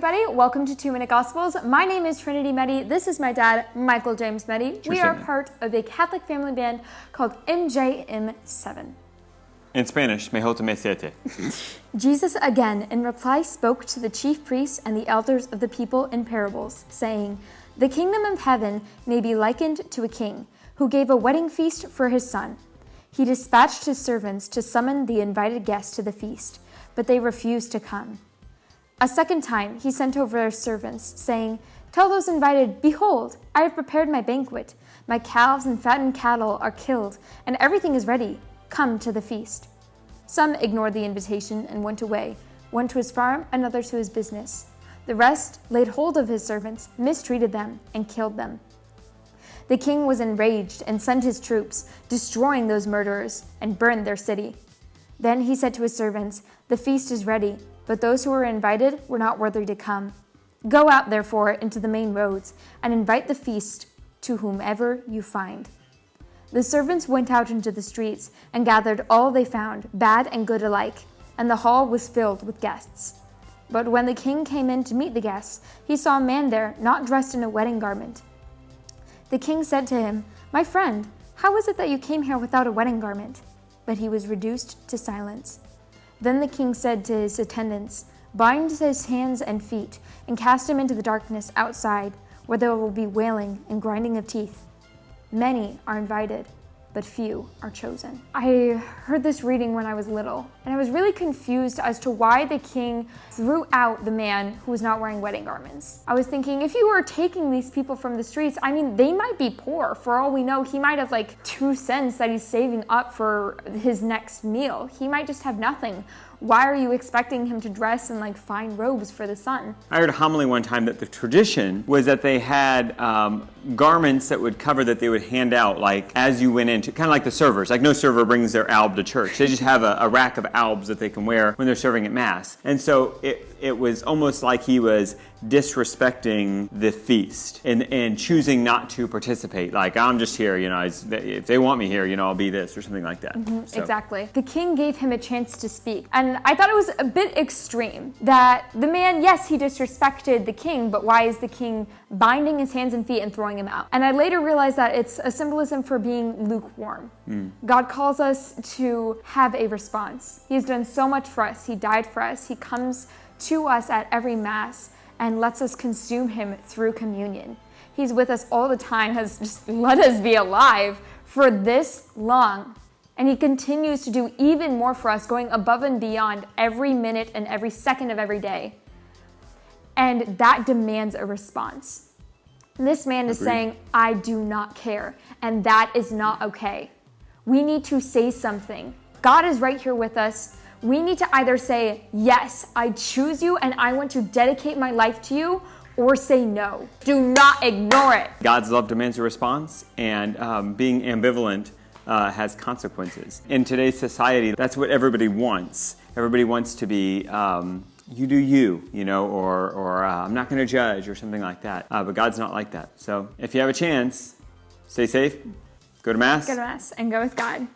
everybody. Welcome to 2 Minute Gospels. My name is Trinity Meddy. This is my dad, Michael James Meddy. We are part of a Catholic family band called MJM7. In Spanish, me jota me siete. Jesus again, in reply, spoke to the chief priests and the elders of the people in parables, saying, "The kingdom of heaven may be likened to a king who gave a wedding feast for his son. He dispatched his servants to summon the invited guests to the feast, but they refused to come. A second time he sent over his servants, saying, 'Tell those invited, behold, I have prepared my banquet. My calves and fattened cattle are killed, and everything is ready. Come to the feast.' Some ignored the invitation and went away, one to his farm, another to his business. The rest laid hold of his servants, mistreated them, and killed them. The king was enraged and sent his troops, destroying those murderers, and burned their city. Then he said to his servants, 'The feast is ready, but those who were invited were not worthy to come. Go out, therefore, into the main roads, and invite the feast to whomever you find.' The servants went out into the streets and gathered all they found, bad and good alike, and the hall was filled with guests. But when the king came in to meet the guests, he saw a man there not dressed in a wedding garment. The king said to him, 'My friend, how is it that you came here without a wedding garment?' But he was reduced to silence. Then the king said to his attendants, 'Bind his hands and feet, and cast him into the darkness outside, where there will be wailing and grinding of teeth. Many are invited, but few are chosen.'" I heard this reading when I was little, and I was really confused as to why the king threw out the man who was not wearing wedding garments. I was thinking, if you were taking these people from the streets, I mean, they might be poor. For all we know, he might have like 2 cents that he's saving up for his next meal. He might just have nothing. Why are you expecting him to dress in like fine robes for the sun? I heard a homily one time that the tradition was that they had garments that would cover that they would hand out like as you went into, kind of like the servers. Like no server brings their alb to church. They just have a rack of albs that they can wear when they're serving at Mass. And so it was almost like he was disrespecting the feast and choosing not to participate. Like, I'm just here, if they want me here, I'll be this or something like that. So. Exactly. The king gave him a chance to speak. And I thought it was a bit extreme that the man, yes, he disrespected the king, but why is the king binding his hands and feet and throwing him out? And I later realized that it's a symbolism for being lukewarm. God calls us to have a response. He's done so much for us. He died for us. He comes to us at every Mass and lets us consume him through communion. He's with us all the time, has just let us be alive for this long. And he continues to do even more for us, going above and beyond every minute and every second of every day. And that demands a response. This man is saying, "I do not care," and that is not okay. We need to say something. God is right here with us. We need to either say, "Yes, I choose you and I want to dedicate my life to you," or say no. Do not ignore it. God's love demands a response, and being ambivalent has consequences. In today's society, that's what everybody wants. Everybody wants to be, you do you, or I'm not going to judge or something like that. But God's not like that. So if you have a chance, stay safe, go to Mass. Go to Mass and go with God.